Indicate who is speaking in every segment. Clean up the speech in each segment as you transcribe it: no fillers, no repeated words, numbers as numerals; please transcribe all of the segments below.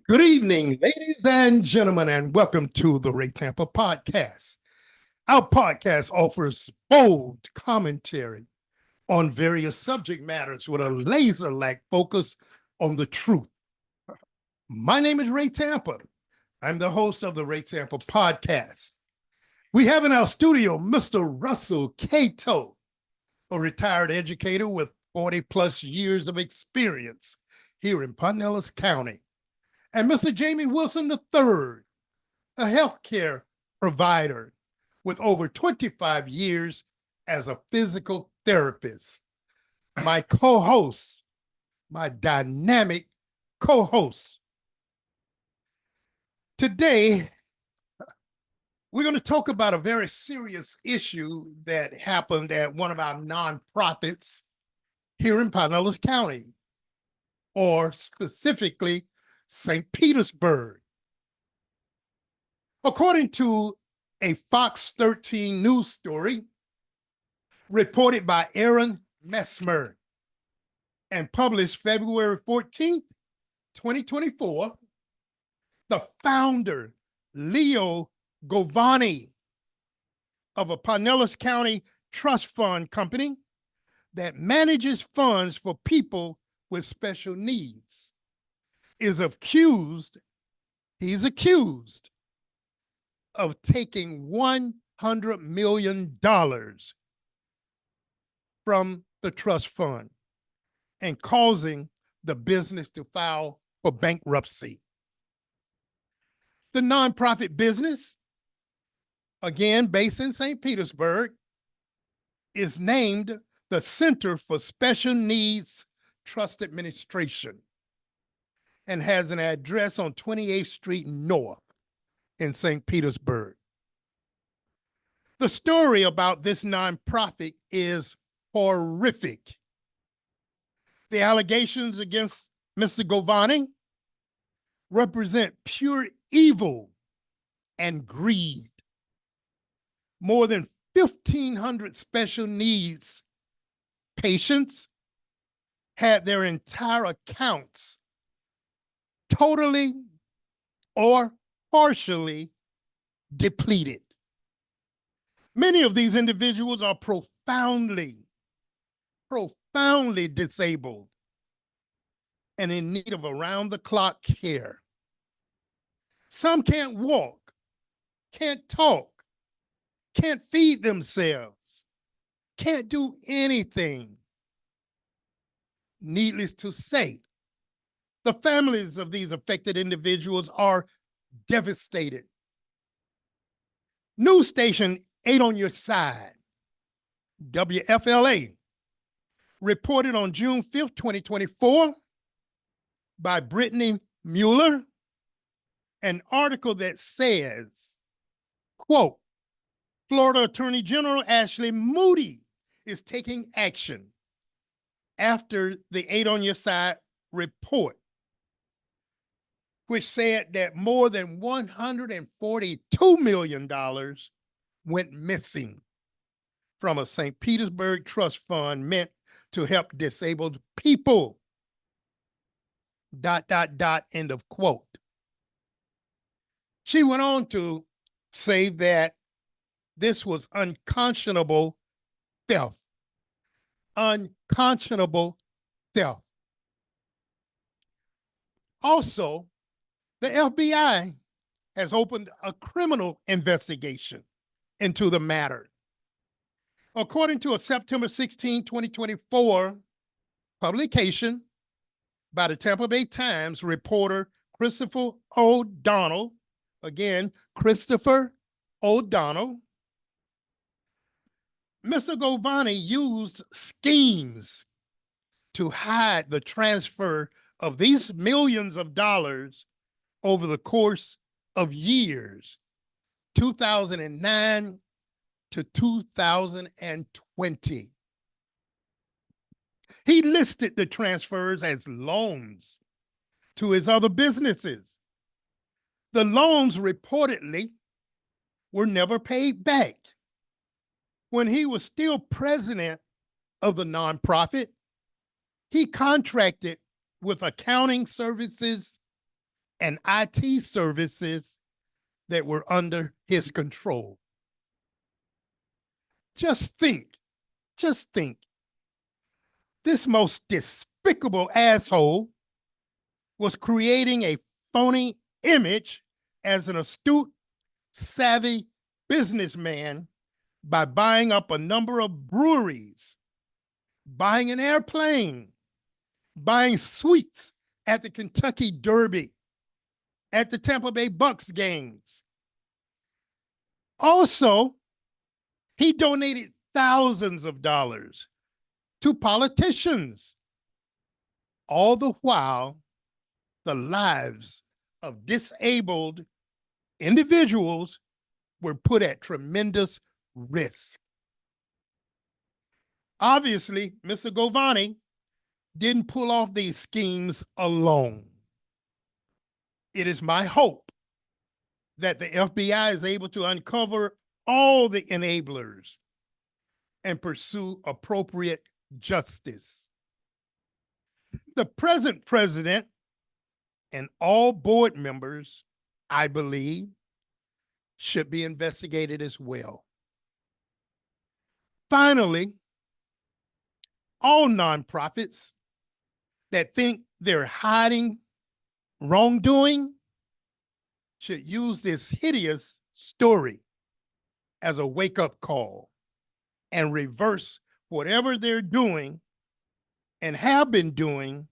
Speaker 1: Good evening, ladies and gentlemen, and welcome to the Ray Tampa Podcast. Our podcast offers bold commentary on various subject matters with a laser-like focus on the truth. My name is Ray Tampa. I'm the host of the Ray Tampa Podcast. We have in our studio Mr. Russell Cato, a retired educator with 40 plus years of experience here in Pinellas County, and Mr. Jamie Wilson III, a healthcare provider with over 25 years as a physical therapist. My co-host, my dynamic co-host. Today, we're going to talk about a very serious issue that happened at one of our nonprofits here in Pinellas County, or specifically St. Petersburg. According to a Fox 13 news story reported by Aaron Messmer and published February 14th, 2024, the founder, Leo GOVONI, of a Pinellas County trust fund company that manages funds for people with special needs, he's accused of taking $100 million from the trust fund and causing the business to file for bankruptcy. The nonprofit business, again based in St. Petersburg, is named the Center for Special Needs Trust Administration and has an address on 28th Street North in St. Petersburg. The story about this nonprofit is horrific. The allegations against Mr. GOVONI represent pure evil and greed. More than 1,500 special needs patients had their entire accounts totally or partially depleted. Many of these individuals are profoundly disabled and in need of around-the-clock care. Some can't walk, can't talk, can't feed themselves, can't do anything. Needless to say, the families of these affected individuals are devastated. News station 8 on Your Side, WFLA, reported on June 5th, 2024, by Brittany Mueller, an article that says, quote, Florida Attorney General Ashley Moody is taking action after the 8 on Your Side report, which said that more than $142 million went missing from a St. Petersburg trust fund meant to help disabled people. ... End of quote. She went on to say that this was unconscionable theft. Unconscionable theft. Also, the FBI has opened a criminal investigation into the matter. According to a September 16, 2024 publication by the Tampa Bay Times reporter Christopher O'Donnell, again, Christopher O'Donnell, Mr. GOVONI used schemes to hide the transfer of these millions of dollars over the course of years, 2009 to 2020. He listed the transfers as loans to his other businesses. The loans reportedly were never paid back. When he was still president of the nonprofit, he contracted with accounting services and IT services that were under his control. Just think, this most despicable asshole was creating a phony image as an astute, savvy businessman by buying up a number of breweries, buying an airplane, buying suites at the Kentucky Derby, at the Tampa Bay Bucks games. Also, he donated thousands of dollars to politicians. All the while, the lives of disabled individuals were put at tremendous risk. Obviously, Mr. GOVONI didn't pull off these schemes alone. It is my hope that the FBI is able to uncover all the enablers and pursue appropriate justice. The present president and all board members, I believe, should be investigated as well. Finally, all nonprofits that think they're hiding wrongdoing should use this hideous story as a wake-up call and reverse whatever they're doing and have been doing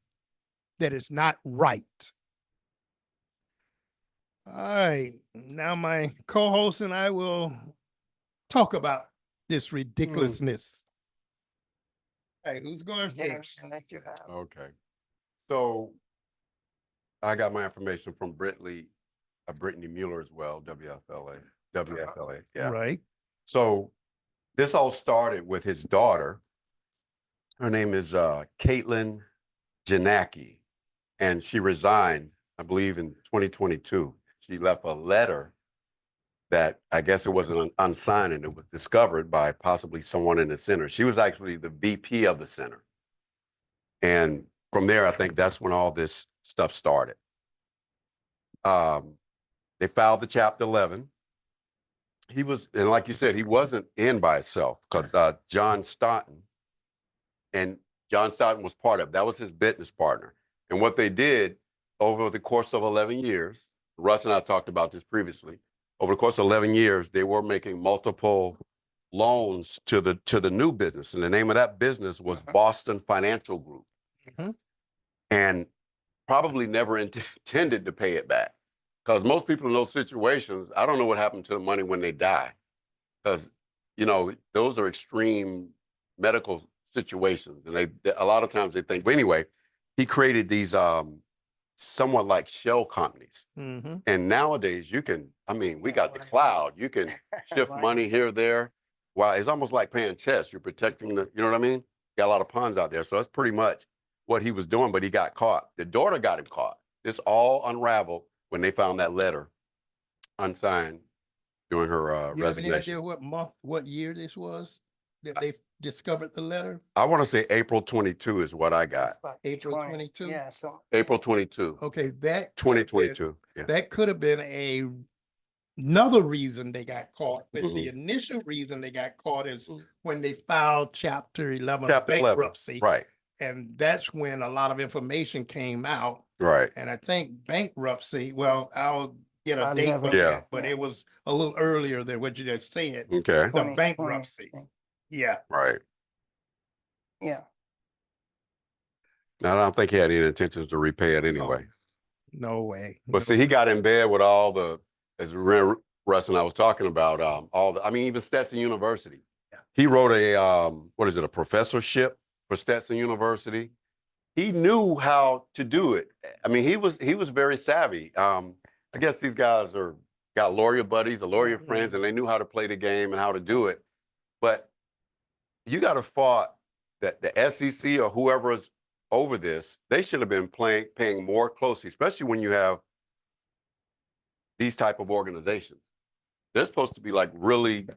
Speaker 1: that is not right. All right, now my co-host and I will talk about this ridiculousness. Hey, who's going first?
Speaker 2: Okay. So I got my information from Brittany Mueller as well, WFLA. Yeah.
Speaker 1: Right.
Speaker 2: So this all started with his daughter. Her name is Caitlin Janacki, and she resigned, I believe, in 2022. She left a letter that I guess it wasn't unsigned, and it was discovered by possibly someone in the center. She was actually the VP of the center. And from there, I think that's when all this stuff started. They filed the Chapter 11. He was, and like you said, he wasn't in by himself, because John Staunton was part of it. That was his business partner. And what they did over the course of 11 years, Russ and I talked about this previously, over the course of 11 years, they were making multiple loans to the new business. And the name of that business was Boston Financial Group. And probably never intended to pay it back. Because most people in those situations, I don't know what happened to the money when they die. Because, you know, those are extreme medical situations. And a lot of times they think, but anyway, he created these somewhat like shell companies. And nowadays you can, I mean, we got the cloud. You can shift money here or there. Wow, it's almost like playing chess. You're protecting the, you know what I mean? Got a lot of pawns out there. So that's pretty much what he was doing, but he got caught. The daughter got him caught. This all unraveled when they found that letter unsigned during her resignation.
Speaker 1: You have any idea what month, what year this was that they discovered the letter?
Speaker 2: I want to say April 22 is what I got.
Speaker 1: April 22?
Speaker 3: Yeah, so
Speaker 2: April 22.
Speaker 1: Okay, that
Speaker 2: 2022. Yeah.
Speaker 1: that could have been another reason they got caught. But the initial reason they got caught is when they filed Chapter 11 bankruptcy.
Speaker 2: Right.
Speaker 1: And that's when a lot of information came out.
Speaker 2: Right.
Speaker 1: And I think bankruptcy, well, I'll get a date, but it was a little earlier than what you just said.
Speaker 2: Okay.
Speaker 1: The bankruptcy. Yeah.
Speaker 2: Right.
Speaker 3: Yeah.
Speaker 2: Now, I don't think he had any intentions to repay it anyway.
Speaker 1: No way.
Speaker 2: But see, he got in bed with all the, as Russ and I was talking about, I mean, even Stetson University.
Speaker 1: Yeah.
Speaker 2: He wrote a professorship for Stetson University. He knew how to do it. I mean, he was very savvy. I guess these guys got lawyer buddies, lawyer friends, and they knew how to play the game and how to do it. But you got to fought that the SEC or whoever is over this, they should have been paying more closely, especially when you have these type of organizations. They're supposed to be like really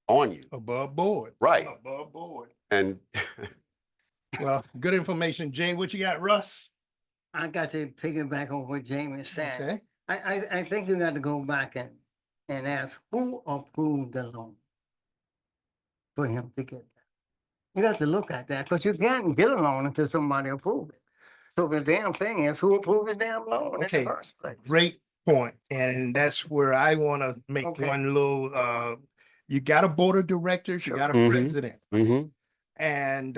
Speaker 2: on you.
Speaker 1: Above board.
Speaker 2: Right.
Speaker 1: Above board.
Speaker 2: And
Speaker 1: well, good information. Jay, what you got, Russ?
Speaker 3: I got to piggyback on what Jamie said.
Speaker 1: Okay.
Speaker 3: I think you got to go back and ask who approved the loan for him to get that. You got to look at that because you can't get a loan until somebody approves it. So the damn thing is who approved the damn loan in
Speaker 1: Okay.
Speaker 3: the first place.
Speaker 1: Great point. And that's where I want to make
Speaker 3: Okay.
Speaker 1: one little, you got a board of directors, you
Speaker 3: Sure.
Speaker 1: got a
Speaker 2: Mhm.
Speaker 1: president,
Speaker 2: Mm-hmm.
Speaker 1: and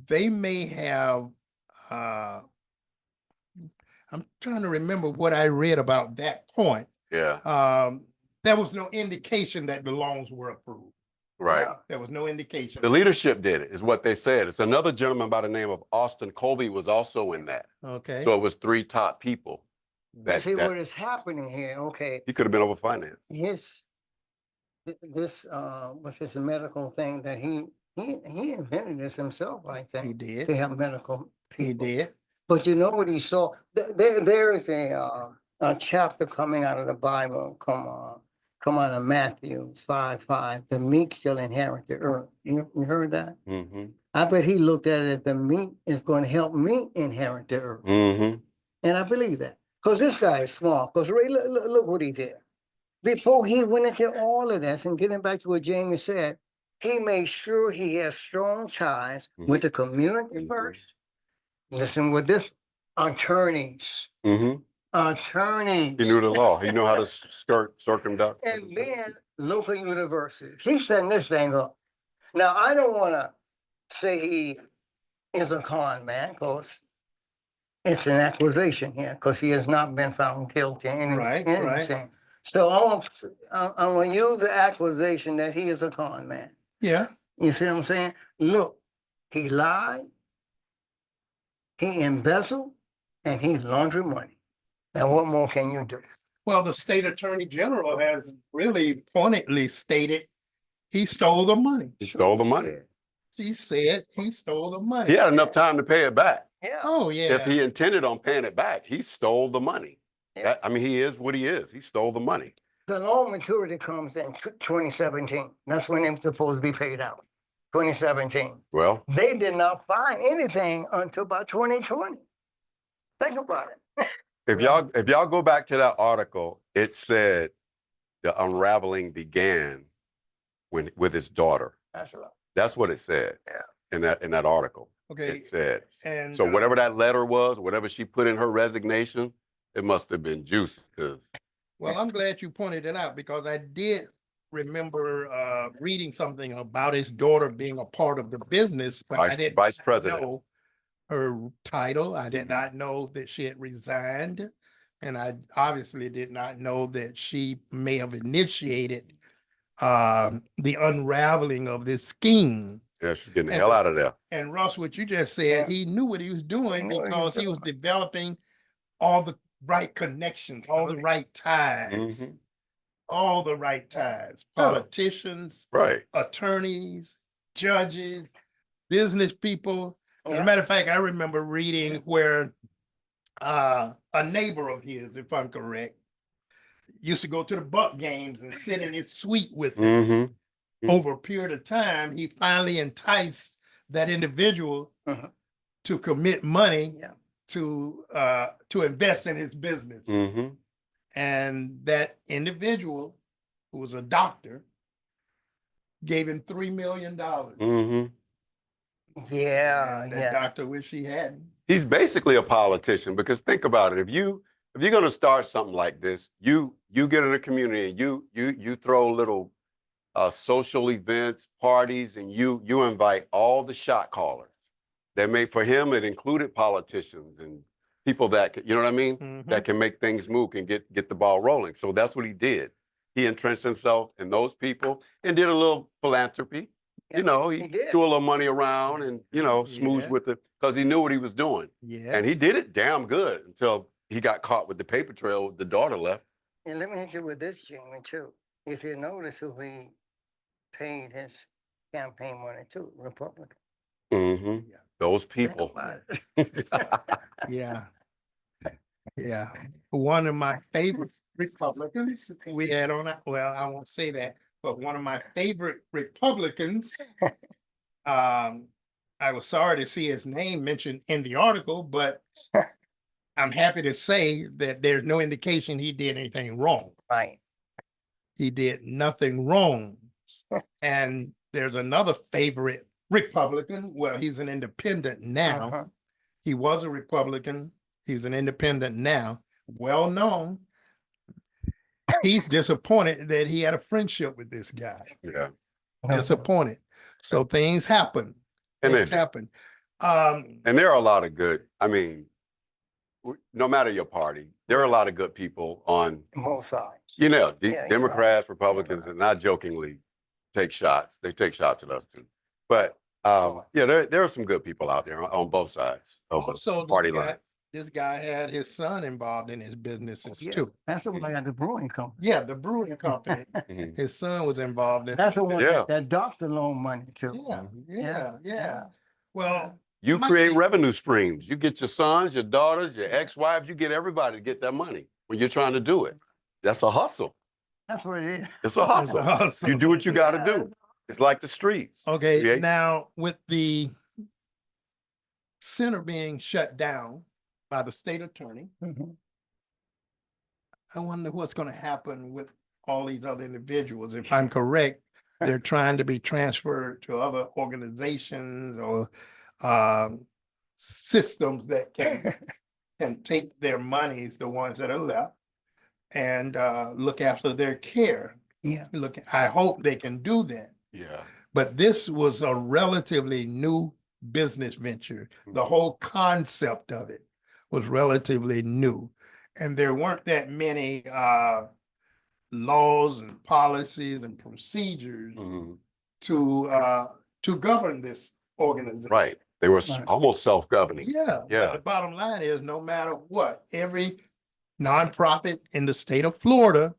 Speaker 1: they may have, I'm trying to remember what I read about that point.
Speaker 2: Yeah.
Speaker 1: There was no indication that the loans were approved.
Speaker 2: Right.
Speaker 3: Yeah.
Speaker 1: There was no indication.
Speaker 2: The leadership did it, is what they said. It's another gentleman by the name of Austin Colby was also in that.
Speaker 1: Okay.
Speaker 2: So it was 3 top people.
Speaker 3: But see
Speaker 2: that
Speaker 3: what is happening here, okay,
Speaker 2: he could have been over finance.
Speaker 3: this with this medical thing that he invented this himself, I think.
Speaker 1: He did.
Speaker 3: To help medical
Speaker 1: He
Speaker 3: people.
Speaker 1: did.
Speaker 3: But you know what he saw? There is a chapter coming out of the Bible, come out of Matthew 5:5. The meek shall inherit the earth. You heard that?
Speaker 2: Mm-hmm.
Speaker 3: I bet he looked at it, the meek is going to help me inherit the earth.
Speaker 2: Mm-hmm.
Speaker 3: And I believe that. Because this guy is smart. Because Ray, look what he did. Before he went into all of this, and getting back to what Jamie said, he made sure he has strong ties with the community first. Listen with this, attorneys.
Speaker 2: Mm-hmm.
Speaker 3: Attorneys.
Speaker 2: He knew the law. He knew how to circumvent.
Speaker 3: And then local universities. He's setting this thing up. Now, I don't want to say he is a con man, because it's an accusation here, because he has not been found guilty in
Speaker 1: Right,
Speaker 3: anything.
Speaker 1: right.
Speaker 3: So I want to use the accusation that he is a con man.
Speaker 1: Yeah.
Speaker 3: You see what I'm saying? Look, he lied, he embezzled, and he laundered money. Now, what more can you do?
Speaker 1: Well, the state attorney general has really pointedly stated he stole the money.
Speaker 2: He stole the money.
Speaker 1: She said he stole the money.
Speaker 2: He had enough time to pay it back.
Speaker 3: Yeah.
Speaker 1: Oh, yeah.
Speaker 2: If he intended on paying it back, he stole the money.
Speaker 3: Yeah.
Speaker 2: I mean, he is what he is. He stole the money.
Speaker 3: The loan maturity comes in 2017. That's when they're supposed to be paid out. 2017.
Speaker 2: Well,
Speaker 3: They did not find anything until about 2020. Think about it.
Speaker 2: if y'all go back to that article, it said the unraveling began with his daughter.
Speaker 3: That's right.
Speaker 2: That's what it said.
Speaker 3: Yeah.
Speaker 2: In that article.
Speaker 1: Okay.
Speaker 2: It said.
Speaker 1: And
Speaker 2: So whatever that letter was, whatever she put in her resignation, it must have been juicy.
Speaker 1: well, I'm glad you pointed it out, because I did remember reading something about his daughter being a part of the business, but I didn't
Speaker 2: Vice president.
Speaker 1: know her title. I did not know that she had resigned. And I obviously did not know that she may have initiated the unraveling of this scheme.
Speaker 2: Yeah, she's getting the hell out of there.
Speaker 1: And Russ, what you just said, he knew what he was doing because he was developing all the right connections, all the right ties,
Speaker 2: Mhm.
Speaker 1: all the right ties, politicians,
Speaker 2: Right.
Speaker 1: attorneys, judges, business people. As
Speaker 3: Yeah.
Speaker 1: a matter of fact, I remember reading where a neighbor of his, if I'm correct, used to go to the Buck games and sit in his suite with him.
Speaker 2: Mm-hmm.
Speaker 1: Over a period of time, he finally enticed that individual to commit money to invest in his business.
Speaker 2: Mm-hmm.
Speaker 1: And that individual, who was a doctor, gave him $3 million.
Speaker 2: Mm-hmm.
Speaker 3: Yeah.
Speaker 1: And that
Speaker 3: Yeah.
Speaker 1: doctor wished he hadn't.
Speaker 2: He's basically a politician, because think about it. If you're going to start something like this, you get in a community and you throw little social events, parties, and you invite all the shot callers. For him, it included politicians and people that, you know what I mean? That can make things move and get the ball rolling. So that's what he did. He entrenched himself in those people and did a little philanthropy.
Speaker 3: Yeah,
Speaker 2: You know,
Speaker 3: he
Speaker 2: he
Speaker 3: did.
Speaker 2: threw a little money around and, smoothed
Speaker 1: Yeah.
Speaker 2: with it, because he knew what he was doing.
Speaker 1: Yeah.
Speaker 2: And he did it damn good until he got caught with the paper trail. The daughter left.
Speaker 3: And let me hit you with this, Jamie, too. If you notice who he paid his campaign money to, Republican.
Speaker 2: Mm-hmm.
Speaker 1: Yeah.
Speaker 2: Those
Speaker 3: Think
Speaker 2: people.
Speaker 3: about it.
Speaker 1: Yeah. Yeah. One of my favorite Republicans we had on, well, I won't say that, but one of my favorite Republicans, I was sorry to see his name mentioned in the article, but I'm happy to say that there's no indication he did anything wrong.
Speaker 3: Right.
Speaker 1: He did nothing wrong. And there's another favorite Republican. Well, he's an independent now.
Speaker 3: Uh-huh.
Speaker 1: He was a Republican. He's an independent now, well known. He's disappointed that he had a friendship with this guy.
Speaker 2: Yeah.
Speaker 1: Disappointed. So things happen.
Speaker 2: And
Speaker 1: Things
Speaker 2: they-
Speaker 1: happen.
Speaker 2: And there are a lot of good, I mean, no matter your party, there are a lot of good people on,
Speaker 3: Both sides.
Speaker 2: you know, the
Speaker 3: Yeah, you're
Speaker 2: Democrats,
Speaker 3: right.
Speaker 2: Republicans,
Speaker 3: You're
Speaker 2: and not jokingly take shots. They take shots at us too. But yeah, there are some good people out there on both sides of the
Speaker 1: Also,
Speaker 2: party line.
Speaker 1: this guy had his son involved in his businesses
Speaker 3: Yeah.
Speaker 1: too.
Speaker 3: That's the one that got the brewing company.
Speaker 1: Yeah, the brewing company.
Speaker 2: Mhm.
Speaker 1: His son was involved in.
Speaker 3: That's the one
Speaker 2: Yeah.
Speaker 3: that doctor loan money too.
Speaker 1: Yeah. Well,
Speaker 2: You
Speaker 1: my
Speaker 2: create
Speaker 1: thing-
Speaker 2: revenue streams. You get your sons, your daughters, your ex-wives, you get everybody to get that money when you're trying to do it. That's a hustle.
Speaker 3: That's what it is.
Speaker 2: It's a
Speaker 1: That's
Speaker 2: hustle.
Speaker 1: awesome.
Speaker 2: You do what you got to do. It's like the streets.
Speaker 1: Okay,
Speaker 2: Create-
Speaker 1: now with the center being shut down by the state attorney,
Speaker 3: Mhm.
Speaker 1: I wonder what's going to happen with all these other individuals. If I'm correct, they're trying to be transferred to other organizations or systems that can take their monies, the ones that are left, and look after their care.
Speaker 3: Yeah.
Speaker 1: Look, I hope they can do that.
Speaker 2: Yeah.
Speaker 1: But this was a relatively new business venture. The whole concept of it was relatively new. And there weren't that many laws and policies and procedures
Speaker 2: Mhm.
Speaker 1: to govern this organization.
Speaker 2: Right. They were
Speaker 3: Right.
Speaker 2: almost self-governing.
Speaker 1: Yeah.
Speaker 2: Yeah.
Speaker 1: The bottom line is, no matter what, every nonprofit in the state of Florida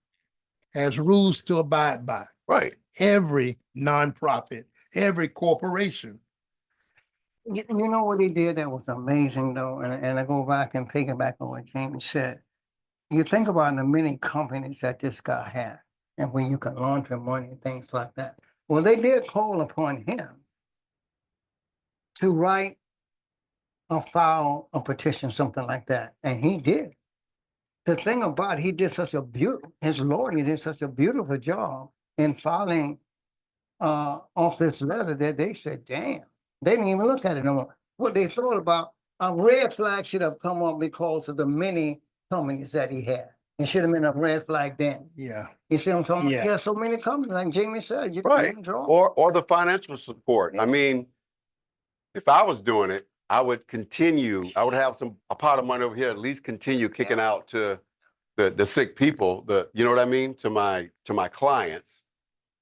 Speaker 1: has rules to abide by.
Speaker 2: Right.
Speaker 1: Every nonprofit, every corporation.
Speaker 3: You know what he did that was amazing though, and I go back and piggyback on what Jamie said. You think about the many companies that this guy had, and where you can launder money and things like that. Well, they did call upon him to write or file a petition, something like that, and he did. The thing about it, he did such a his lawyer did such a beautiful job in filing off this letter that they said, damn, they didn't even look at it no more. What they thought about, a red flag should have come up because of the many companies that he had. It should have been a red flag then.
Speaker 1: Yeah.
Speaker 3: You see what I'm talking
Speaker 1: Yeah.
Speaker 3: about? He has so many companies, like Jamie said, you
Speaker 2: Right.
Speaker 3: can draw.
Speaker 2: Or the financial support. I mean, if I was doing it, I would have a pot of money over here, at least continue kicking out to the sick people, you know what I mean? To my clients,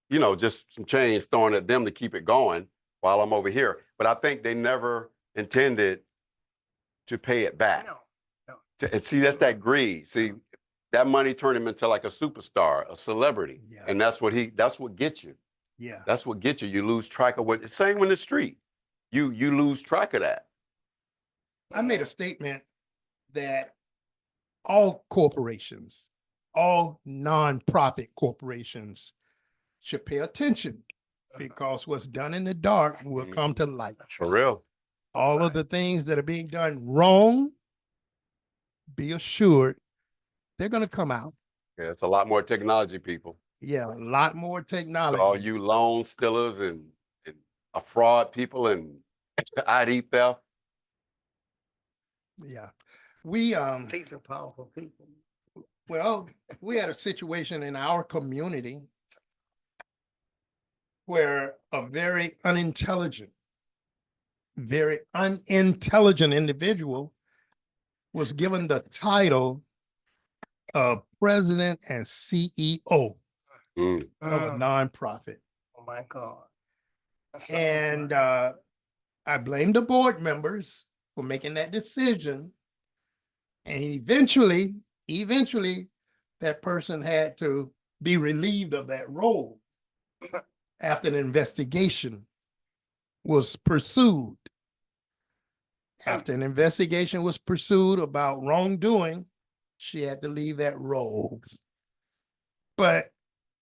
Speaker 2: you know, just some change thrown at them to keep it going while I'm over here. But I think they never intended to pay it back.
Speaker 3: No.
Speaker 2: And see, that's that greed. See, that money turned him into like a superstar, a celebrity.
Speaker 1: Yeah.
Speaker 2: And that's what gets you.
Speaker 1: Yeah.
Speaker 2: That's what gets you. You lose track of what, same in the street. You lose track of that.
Speaker 1: I made a statement that all corporations, all nonprofit corporations should pay attention, because what's done in the dark will come to light.
Speaker 2: For real.
Speaker 1: All of the things that are being done wrong, be assured they're going to come out.
Speaker 2: Yeah, it's a lot more technology, people.
Speaker 1: Yeah, a lot more technology.
Speaker 2: All you loan stealers and fraud people and ID theft.
Speaker 1: Yeah. We
Speaker 3: These are powerful people.
Speaker 1: well, we had a situation in our community where a very unintelligent individual was given the title of president and CEO
Speaker 2: Mm.
Speaker 1: of a nonprofit.
Speaker 3: Oh my God. That's
Speaker 1: And I blame the board members for making that decision. And eventually, that person had to be relieved of that role after an investigation was pursued. After an investigation was pursued about wrongdoing, she had to leave that role. But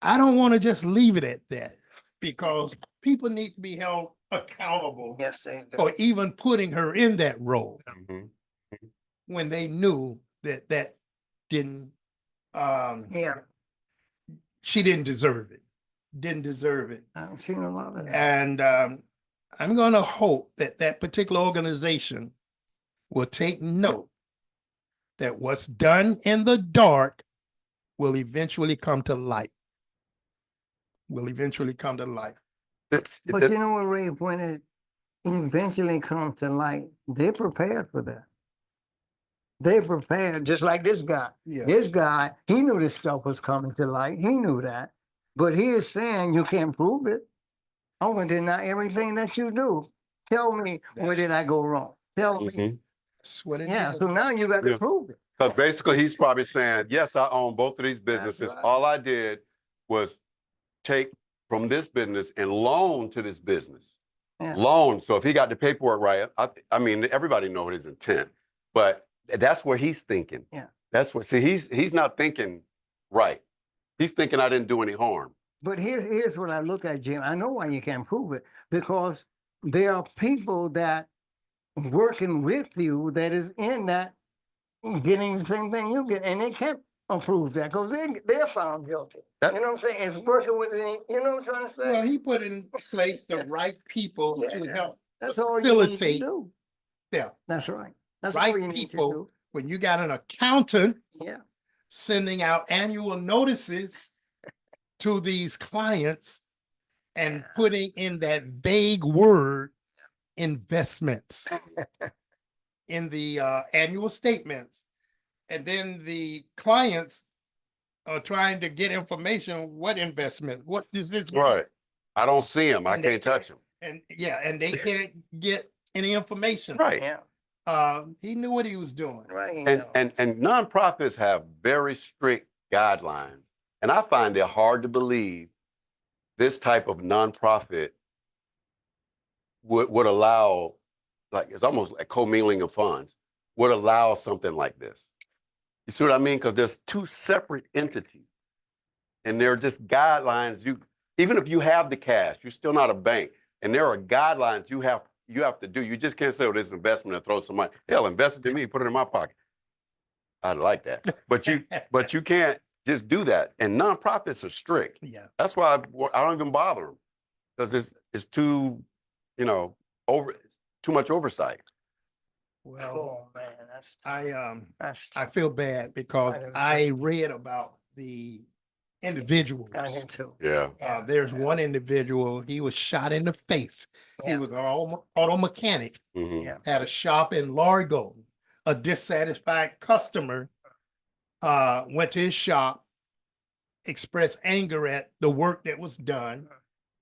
Speaker 1: I don't want to just leave it at that, because people need to be held accountable
Speaker 3: yes, they do.
Speaker 1: for even putting her in that role.
Speaker 2: Mhm.
Speaker 1: when they knew that didn't,
Speaker 3: Yeah,
Speaker 1: she didn't deserve it. Didn't deserve it.
Speaker 3: I've seen a lot of that.
Speaker 1: And I'm going to hope that that particular organization will take note that what's done in the dark will eventually come to light. Will eventually come to light.
Speaker 3: But you know what, Ray, when it eventually comes to light, they're prepared for that. They're prepared, just like this guy.
Speaker 1: Yeah.
Speaker 3: This guy, he knew this stuff was coming to light. He knew that. But he is saying you can't prove it. I'm going to deny everything that you do. Tell me, where did I go wrong? Tell me.
Speaker 1: That's what it
Speaker 3: Yeah,
Speaker 1: is.
Speaker 3: so now you got to
Speaker 2: Yeah.
Speaker 3: prove it.
Speaker 2: Because basically he's probably saying, yes, I own both of these businesses.
Speaker 3: right.
Speaker 2: All I did was take from this business and loan to this business.
Speaker 3: Yeah.
Speaker 2: Loan. So if he got the paperwork right, I mean, everybody knows his intent, but that's where he's thinking.
Speaker 3: Yeah.
Speaker 2: That's what, see, he's not thinking right. He's thinking I didn't do any harm.
Speaker 3: But here's what I look at, Jim. I know why you can't prove it, because there are people that working with you that is in that getting the same thing you get, and they can't approve that because they're found guilty.
Speaker 2: That-
Speaker 3: You know what I'm saying? It's working with it. You know what I'm trying to say?
Speaker 1: Well, he put in place the right people to
Speaker 3: Yeah.
Speaker 1: help
Speaker 3: That's all you need to
Speaker 1: facilitate
Speaker 3: do.
Speaker 1: them.
Speaker 3: That's right. That's
Speaker 1: Right
Speaker 3: all you need to
Speaker 1: people.
Speaker 3: do.
Speaker 1: When you got an accountant
Speaker 3: Yeah.
Speaker 1: sending out annual notices to these clients and putting in that vague word investments in the annual statements. And then the clients are trying to get information, what investment, what is this?
Speaker 2: Right. I don't see him. I
Speaker 1: And they
Speaker 2: can't touch him.
Speaker 1: And yeah, and they can't get any information.
Speaker 2: Right.
Speaker 3: Yeah.
Speaker 1: He knew what he was doing.
Speaker 3: Right.
Speaker 2: And nonprofits have very strict guidelines. And I find it hard to believe this type of nonprofit would allow, like, it's almost like commingling of funds, would allow something like this. You see what I mean? Because there's two separate entities. And there are just guidelines. Even if you have the cash, you're still not a bank. And there are guidelines you have to do. You just can't say, oh, this is investment and throw some money. Hell, invest it in me, put it in my pocket. I'd like that. But you can't just do that. And nonprofits are strict.
Speaker 1: Yeah.
Speaker 2: That's why I don't even bother them. Because it's too, too much oversight.
Speaker 1: Well,
Speaker 3: Oh man, that's
Speaker 1: I feel bad because
Speaker 3: I do too.
Speaker 1: I read about the individuals.
Speaker 3: I did too.
Speaker 2: Yeah.
Speaker 1: There's one individual, he was shot in the face. He
Speaker 3: Yeah.
Speaker 1: was an auto mechanic,
Speaker 2: Mhm.
Speaker 3: Yeah.
Speaker 1: had a shop in Largo. A dissatisfied customer went to his shop, expressed anger at the work that was done,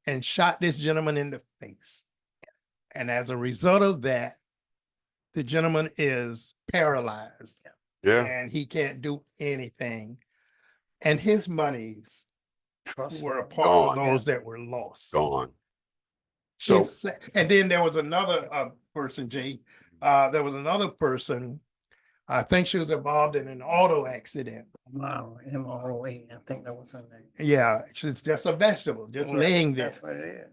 Speaker 1: and shot this gentleman in the face. And as a result of that, the gentleman is paralyzed
Speaker 2: Yeah.
Speaker 1: and he can't do anything. And his monies
Speaker 3: Trust
Speaker 1: were a
Speaker 3: me.
Speaker 1: part
Speaker 2: Gone.
Speaker 1: of those that were lost.
Speaker 2: Gone. So,
Speaker 1: And then there was another person, Jay. There was another person. I think she was involved in an auto accident.
Speaker 3: Wow, MROA. I think that was her name.
Speaker 1: Yeah, she's just a vegetable, just
Speaker 3: Yeah,
Speaker 1: laying there.
Speaker 3: That's what it is.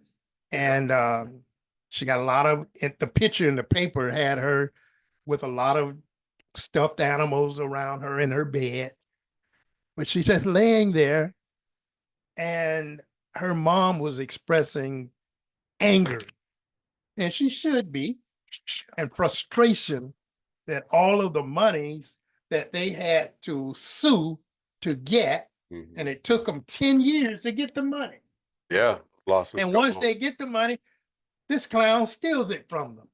Speaker 1: And she got a lot of the picture in the paper had her with a lot of stuffed animals around her in her bed. But she's just laying there, and her mom was expressing anger, and she should be, and frustration that all of the monies that they had to sue to get,
Speaker 2: mhm.
Speaker 1: and it took them 10 years to get the money.
Speaker 2: Yeah. Lawsuits
Speaker 1: And
Speaker 2: go
Speaker 1: once
Speaker 2: on.
Speaker 1: they get the money, this clown steals it from them.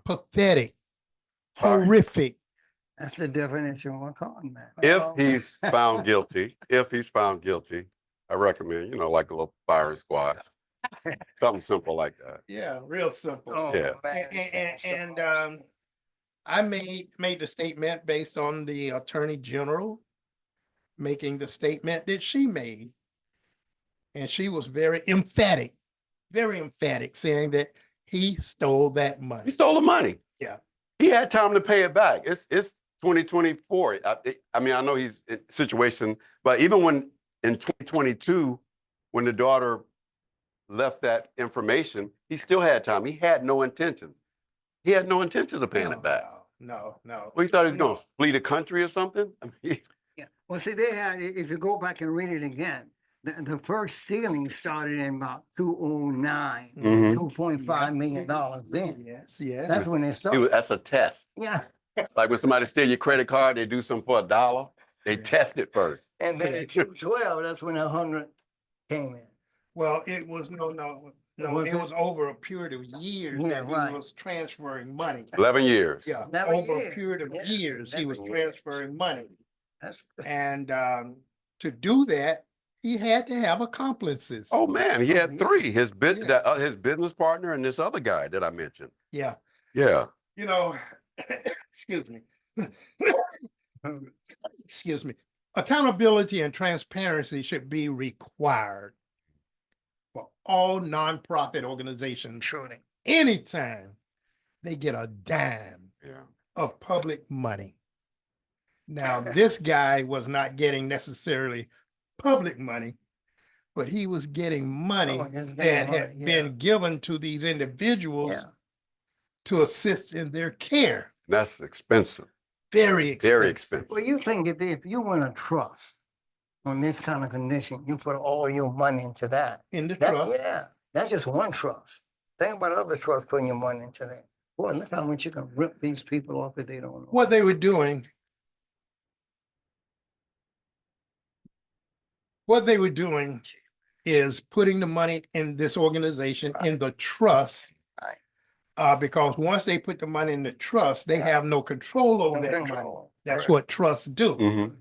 Speaker 1: Pathetic,
Speaker 2: Sorry.
Speaker 1: horrific.
Speaker 3: That's the definition of a con man.
Speaker 2: If he's found guilty, I recommend, like a little firing squad, something simple like that.
Speaker 1: Yeah, real simple.
Speaker 3: Oh,
Speaker 2: Yeah.
Speaker 3: man,
Speaker 1: And I made the statement based on the Attorney General making the statement that she made. And she was very emphatic, saying that he stole that
Speaker 2: He
Speaker 1: money.
Speaker 2: stole the money.
Speaker 1: Yeah.
Speaker 2: He had time to pay it back. It's 2024. I mean, I know he's in a situation, but even when in 2022, when the daughter left that information, he still had time. He had no intention. He had no intentions of paying it back.
Speaker 1: no.
Speaker 2: Well, you thought he was going to flee the country or something? I mean,
Speaker 3: Yeah. Well, see, they had, if you go back and read it again, the first stealing started in about 209,
Speaker 2: Mhm.
Speaker 3: $2.5 million then.
Speaker 1: Yes.
Speaker 3: That's when they
Speaker 2: it
Speaker 3: started.
Speaker 2: was, that's a test.
Speaker 3: Yeah.
Speaker 2: Like when somebody steal your credit card, they do something for $1. They test it first.
Speaker 3: And then in 212, that's when 100 came in.
Speaker 1: Well, it was
Speaker 3: Was
Speaker 1: it
Speaker 3: it?
Speaker 1: was over a period of years
Speaker 3: Yeah,
Speaker 1: that he
Speaker 3: right.
Speaker 1: was transferring money.
Speaker 2: 11 years.
Speaker 1: Yeah,
Speaker 3: 11
Speaker 1: over a
Speaker 3: years.
Speaker 1: period of
Speaker 3: Yeah,
Speaker 1: years, he was
Speaker 3: 11 years.
Speaker 1: transferring money.
Speaker 3: That's
Speaker 1: And to do that, he had to have accomplices.
Speaker 2: Oh man, he had
Speaker 3: yeah.
Speaker 2: 3. His
Speaker 1: Yeah.
Speaker 2: his business partner and this other guy that I mentioned.
Speaker 1: Yeah.
Speaker 2: Yeah.
Speaker 1: You know, excuse me. Excuse me. Accountability and transparency should be required for all nonprofit organizations.
Speaker 3: truly.
Speaker 1: Anytime they get a dime
Speaker 2: Yeah.
Speaker 1: of public money. Now, this guy was not getting necessarily public money, but he was getting money
Speaker 3: Oh, just
Speaker 1: that
Speaker 3: getting
Speaker 1: had
Speaker 3: money,
Speaker 1: been given to these individuals
Speaker 3: Yeah.
Speaker 1: to assist in their care.
Speaker 2: That's expensive.
Speaker 1: Very expensive.
Speaker 2: Very expensive.
Speaker 3: Well, you think if you win a trust on this kind of condition, you put all your money into that.
Speaker 1: In the
Speaker 3: That,
Speaker 1: trust.
Speaker 3: yeah, that's just one trust. Think about other trusts putting your money into that. Boy, look how much you can rip these people off if they don't know.
Speaker 1: What they were doing is putting the money in this organization in the trust.
Speaker 3: Right.
Speaker 1: Because once they put the money in the trust, they
Speaker 3: Yeah.
Speaker 1: have no control over
Speaker 3: No
Speaker 1: that money.
Speaker 3: control.
Speaker 1: That's
Speaker 3: Correct.
Speaker 1: what trusts do.
Speaker 2: Mhm.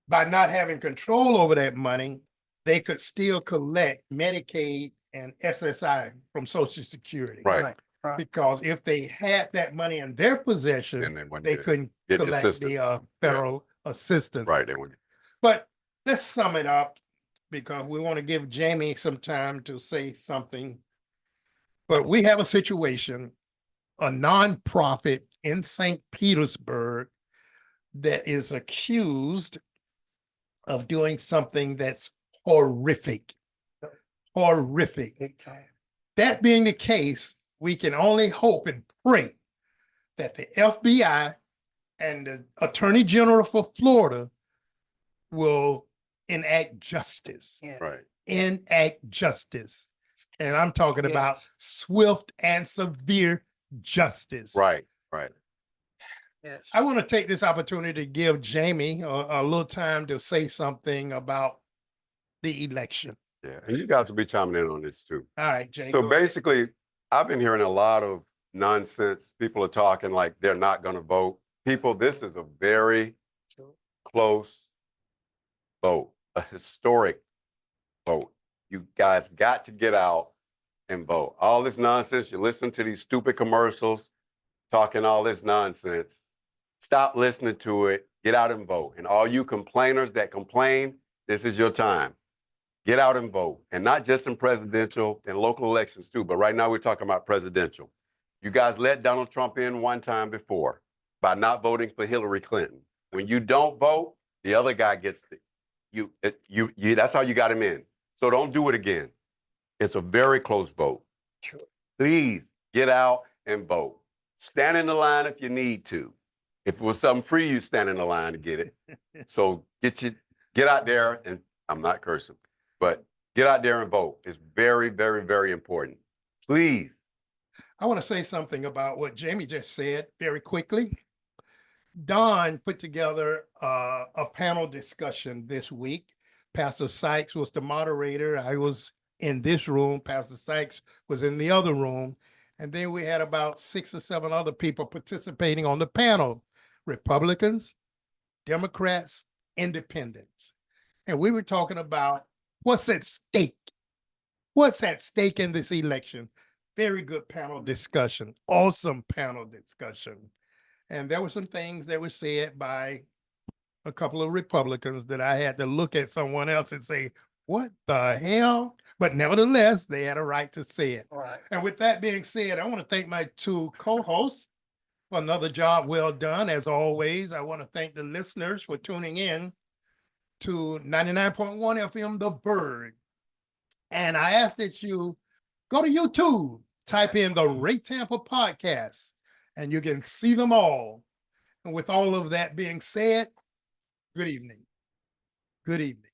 Speaker 1: By not having control over that money, they could still collect Medicaid and SSI from Social Security.
Speaker 2: Right.
Speaker 3: Right.
Speaker 1: Because if they had that money in their
Speaker 2: Then
Speaker 1: possession,
Speaker 2: they wouldn't
Speaker 1: they
Speaker 2: get-
Speaker 1: couldn't
Speaker 2: get the
Speaker 1: collect
Speaker 2: assistance.
Speaker 1: the federal assistance.
Speaker 2: Right. They wouldn't.
Speaker 1: But let's sum it up because we want to give Jamie some time to say something. But we have a situation, a nonprofit in St. Petersburg that is accused of doing something that's horrific. Horrific.
Speaker 3: Big time.
Speaker 1: That being the case, we can only hope and pray that the FBI and the Attorney General for Florida will enact justice.
Speaker 3: Yes.
Speaker 2: Right.
Speaker 1: Enact justice. And I'm talking about
Speaker 3: Yes.
Speaker 1: swift and severe justice.
Speaker 2: Right. Right.
Speaker 3: Yes.
Speaker 1: I want to take this opportunity to give Jamie a little time to say something about the election.
Speaker 2: Yeah. And you guys will be chiming in on this too.
Speaker 1: All right, Jay.
Speaker 2: So
Speaker 1: go ahead.
Speaker 2: basically, I've been hearing a lot of nonsense. People are talking like they're not going to vote. People, this is a very close vote, a historic vote. You guys got to get out and vote. All this nonsense, you listen to these stupid commercials talking all this nonsense. Stop listening to it. Get out and vote. And all you complainers that complain, this is your time. Get out and vote. And not just in presidential and local elections too, but right now we're talking about presidential. You guys let Donald Trump in one time before by not voting for Hillary Clinton. When you don't vote, the other guy gets that's how you got him in. So don't do it again. It's a very close vote.
Speaker 3: Sure.
Speaker 2: Please get out and vote. Stand in the line if you need to. If it was something free, you stand in the line to get it. So get out there, and I'm not cursing, but get out there and vote. It's very, very, very important. Please.
Speaker 1: I want to say something about what Jamie just said very quickly. Don put together a panel discussion this week. Pastor Sykes was the moderator. I was in this room. Pastor Sykes was in the other room. And then we had about 6 or 7 other people participating on the panel, Republicans, Democrats, Independents. And we were talking about what's at stake. What's at stake in this election? Very good panel discussion, awesome panel discussion. And there were some things that were said by a couple of Republicans that I had to look at someone else and say, what the hell? But nevertheless, they had a right to say it.
Speaker 3: All right.
Speaker 1: And with that being said, I want to thank my 2 co-hosts for another job well done. As always, I want to thank the listeners for tuning in to 99.1 FM, The Berg. And I ask that you go to YouTube, type in the Ray Tampa Podcast, and you can see them all. And with all of that being said, good evening. Good evening.